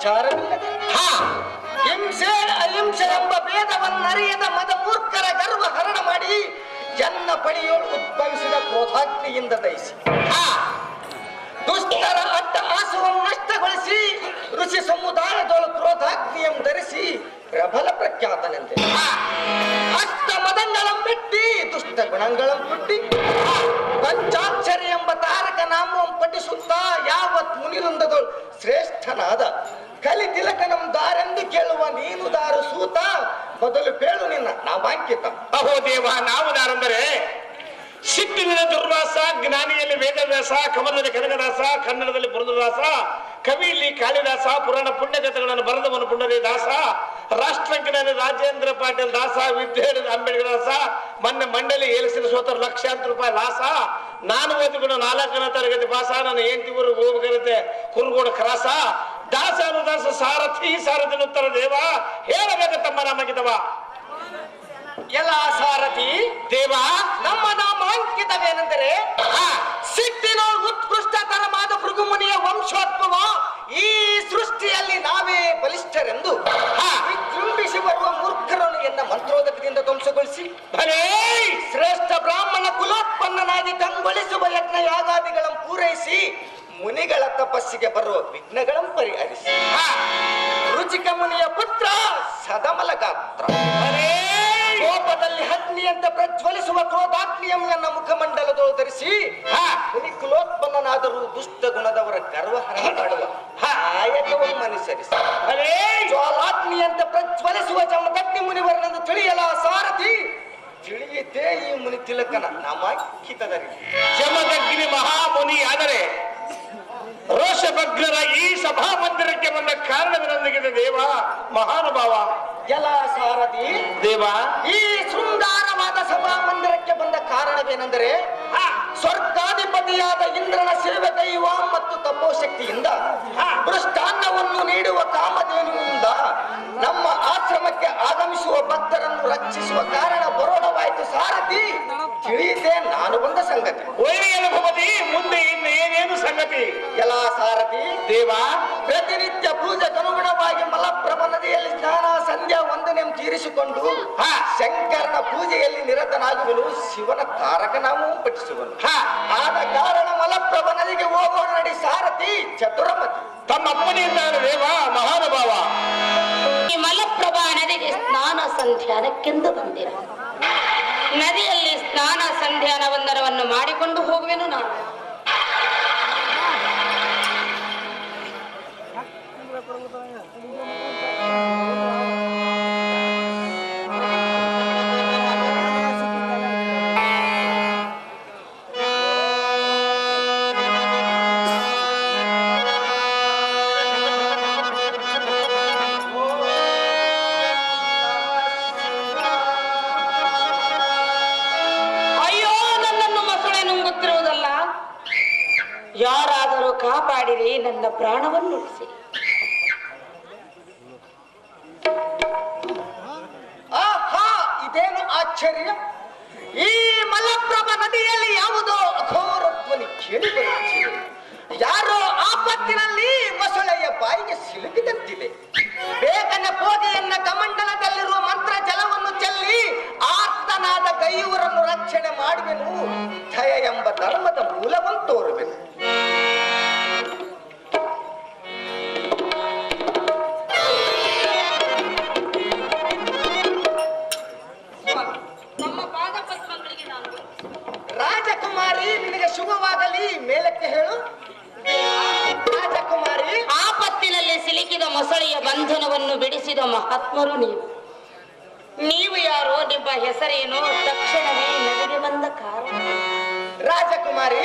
ವಿಚಾರವಿಲ್ಲದೆ ಹಿಂಸೆ ಅಹಿಂಸೆ ಎಂಬ ಭೇದವನ್ನರಿಯದ ಮದ ಮೂರ್ಖರ ಗರ್ವ ಹರಣ ಮಾಡಿ ಜನ್ನ ಪಣಿಯೋಳು ಉದ್ಭವಿಸಿದ ಕ್ರೋಧಾಗ್ನಿಯಿಂದ ದಯಿಸಿ ದುಷ್ಟರ ಅಡ್ಡ ಆಸವನ್ನು ನಷ್ಟಗೊಳಿಸಿ ಋಷಿ ಸಮುದಾಯದೊಳು ಕ್ರೋಧಾಗ್ನಿಯಂ ಧರಿಸಿ ಪ್ರಬಲ ಪ್ರಖ್ಯಾತನೆಂದೆ ಅಷ್ಟ ಮದಂಗಳಂ ಬಿಟ್ಟಿ ದುಷ್ಟ ಗುಣಗಳಂ ಬಿಟ್ಟಿ ಪಂಚಾಕ್ಷರಿ ಎಂಬ ತಾರಕ ನಾಮಂ ಪಠಿಸುತ್ತಾ ಯಾವತ್ ಮುನಿವೃಂದದೊಳು ಶ್ರೇಷ್ಠನಾದ ಕಲಿ ತಿಲಕನಂ ದಾರೆಂದು ಕೇಳುವ ನೀನು ದಾರು ಸೂತ ಮೊದಲು ಕೇಳು ನಿನ್ನ ನಾಮಾಂಕಿತ. ಅಹೋ ದೇವ, ನಾವು ದಾರಂದರೆ ಸಿಟ್ಟಿನ ದುರ್ವಾಸ, ಜ್ಞಾನಿಯಲ್ಲಿ ವೇದವ್ಯಾಸ, ಕಮಲದಲ್ಲಿ ಕನಕದಾಸ, ಕನ್ನಡದಲ್ಲಿ ಪುರಂದರದಾಸ, ಕವಿಯಲ್ಲಿ ಕಾಳಿದಾಸ, ಪುರಾಣ ಪುಣ್ಯಕಥೆಗಳನ್ನು ಬರೆದವನು ಪುಂಡರೀದಾಸ, ರಾಷ್ಟ್ರಜ್ಞಾನಿ ರಾಜೇಂದ್ರ ಪಾಟೀಲ್ ದಾಸ, ವಿದ್ಯಾರ್ಥಿ ಅಂಬೇಡ್ಕರ್ ದಾಸ, ಮೊನ್ನೆ ಮಂಡಳಿ ಏಲಿಸಿದ ಸೋತರ ಲಕ್ಷಾಂತರ ರೂಪಾಯಿ ಲಾಸ, ನಾನು ಓದಿಕೊಂಡು 4ನೇ ತರಗತಿ ಪಾಸ, ನನ್ನ ಹೆಂಡತಿವರು ಹೋಗಬರುತ್ತೆ ಕುರುಗೋಡ ಕ್ರಾಸ, ದಾಸ ಅನುದಾಸ ಸಾರಥಿ ಸಾರಥಿ ಉತ್ತರ ದೇವ ಹೇಳಬೇಕು ತಮ್ಮ ನಾಮಗಿದವ. ಎಲ್ಲ ಸಾರಥಿ ದೇವ, ನಮ್ಮ ನಾಮಾಂಕಿತವೇನೆಂದರೆ ಸಿಟ್ಟಿನ ಉತ್ಕೃಷ್ಟ ತರವಾದ ಭೃಗುಮುನಿಯ ವಂಶೋದ್ಭವ ಈ ಸೃಷ್ಟಿಯಲ್ಲಿ ನಾವೇ ಬಲಿಷ್ಠರೆಂದು ವಿಜೃಂಭಿಸಿ ಬರುವ ಮೂರ್ಖರನ್ನು ಎನ್ನ ಮಂತ್ರೋದಕದಿಂದ ಧ್ವಂಸಗೊಳಿಸಿ ಶ್ರೇಷ್ಠ ಬ್ರಾಹ್ಮಣ ಕುಲೋತ್ಪನ್ನನಾಗಿ ಕಂಗೊಳಿಸುವ ಯಜ್ಞ ಯಾಗಾದಿಗಳನ್ನು ಪೂರೈಸಿ ಮುನಿಗಳ ತಪಸ್ಸಿಗೆ ಬರುವ ವಿಘ್ನಗಳನ್ನು ಪರಿಹರಿಸಿ ರುಚಿಕ ಮುನಿಯ ಪುತ್ರ ಸದಮಲ ಗಾತ್ರ ಕೋಪದಲ್ಲಿ ಅಗ್ನಿಯಂತೆ ಪ್ರಜ್ವಲಿಸುವ ಕ್ರೋಧಾಗ್ನಿಯಂ ನನ್ನ ಮುಖಮಂಡಲದೊಳು ಧರಿಸಿ ಮುನಿ ಕುಲೋತ್ಪನ್ನನಾದರೂ ದುಷ್ಟ ಗುಣದವರ ಗರ್ವ ಹರಣ ಮಾಡುವ ಆಯಕವನ್ನು ಅನುಸರಿಸಿ ಜ್ವಾಲಾಗ್ನಿಯಂತೆ ಪ್ರಜ್ವಲಿಸುವ ಜಮದಗ್ನಿ ಮುನಿವರನೆಂದು ತಿಳಿಯಲ ಸಾರಥಿ ತಿಳಿಯಿತೇ ಈ ಮುನಿ ತಿಲಕನ ನಾಮಾಂಕಿತದಲ್ಲಿ. ಜಮದಗ್ನಿ ಮಹಾಮುನಿ ಆದರೆ ರೋಷಭಗ್ನರ ಈ ಸಭಾ ಮಂದಿರಕ್ಕೆ ಬಂದ ಕಾರಣವೇನೆಂದಿದೆ ದೇವ ಮಹಾನುಭಾವ. ಎಲ್ಲ ಸಾರಥಿ ದೇವ, ಈ ಶೃಂಗಾರವಾದ ಸಭಾ ಮಂದಿರಕ್ಕೆ ಬಂದ ಕಾರಣವೇನೆಂದರೆ ಸ್ವರ್ಗಾಧಿಪತಿಯಾದ ಇಂದ್ರನ ಸೇವೆ ದೈವ ಮತ್ತು ತಪೋಶಕ್ತಿಯಿಂದ ಮೃಷ್ಟಾನ್ನವನ್ನು ನೀಡುವ ಕಾಮಧೇನುವಿನಿಂದ ನಮ್ಮ ಆಶ್ರಮಕ್ಕೆ ಆಗಮಿಸುವ ಭಕ್ತರನ್ನು ರಕ್ಷಿಸುವ ಕಾರಣ ಬರೋಣವಾಯಿತು ಸಾರಥಿ. ತಿಳಿಯಿತೆ ನಾನು ಬಂದ ಸಂಗತಿ. ಭವತಿ ಮುಂದೆ ಇನ್ನು ಏನೇನು ಸಂಗತಿ? ಎಲ್ಲ ಸಾರಥಿ ದೇವ, ಪ್ರತಿನಿತ್ಯ ಪೂಜೆಗನುಗುಣವಾಗಿ ಮಲಪ್ರಭ ನದಿಯಲ್ಲಿ ಸ್ನಾನ ಸಂಧ್ಯಾ ವಂದನೆ ತೀರಿಸಿಕೊಂಡು ಶಂಕರನ ಪೂಜೆಯಲ್ಲಿ ನಿರತನಾಗುವನು, ಶಿವನ ತಾರಕ ನಾಮವನ್ನು ಪಠಿಸುವನು. ಆದ ಕಾರಣ ಮಲಪ್ರಭ ನದಿಗೆ ಹೋಗೋಣ ನಡಿ ಸಾರಥಿ ಚತುರಮತಿ. ತಮ್ಮ ಅಪ್ಪನಿಂದ ದೇವ ಮಹಾನುಭಾವ. ಈ ಮಲಪ್ರಭಾ ನದಿಗೆ ಸ್ನಾನ ಸಂಧ್ಯಾನಕ್ಕೆಂದು ಬಂದಿರ. ನದಿಯಲ್ಲಿ ಸ್ನಾನ ಸಂಧ್ಯಾನ ವಂದನವನ್ನು ಮಾಡಿಕೊಂಡು ಹೋಗುವೆನು ನಾನು. ಯಾರಾದರೂ ಕಾಪಾಡಿರಿ, ನನ್ನ ಪ್ರಾಣವನ್ನು ಉಳಿಸಿ. ಆಹಾ, ಇದೇನು ಆಶ್ಚರ್ಯ! ಈ ಮಲಪ್ರಭ ನದಿಯಲ್ಲಿ ಯಾವುದೋ ಅಘೋರತ್ವನಿ ಕೇಳಿ ಬರುತ್ತಿದೆ. ಯಾರೋ ಆಪತ್ತಿನಲ್ಲಿ ಮೊಸಳೆಯ ಬಾಯಿಗೆ ಸಿಲುಕಿದಂತಿದೆ. ಬೇಗನೆ ಪೋಗೆಯನ್ನ ಕಮಂಡಲದಲ್ಲಿರುವ ಮಂತ್ರ ಜಲವನ್ನು ಚೆಲ್ಲಿ ಆರ್ತನಾದ ಗೈಯುವರನ್ನು ರಕ್ಷಣೆ ಮಾಡುವೆನು. ದಯ ಎಂಬ ಧರ್ಮದ ಮೂಲವನ್ನು ತೋರುವೆನು. ರಾಜಕುಮಾರಿ, ನಿನಗೆ ಶುಭವಾಗಲಿ. ಮೇಲಕ್ಕೆ ಹೇಳು. ರಾಜಕುಮಾರಿ, ಆಪತ್ತಿನಲ್ಲಿ ಸಿಲುಕಿದ ಮೊಸಳೆಯ ಬಂಧನವನ್ನು ಬಿಡಿಸಿದ ಮಹಾತ್ಮರು ನೀವು. ನೀವು ಯಾರೋ, ನಿಮ್ಮ ಹೆಸರೇನು? ತಕ್ಷಣವೇ ನನಗೆ ಬಂದ ಕಾರಣ. ರಾಜಕುಮಾರಿ,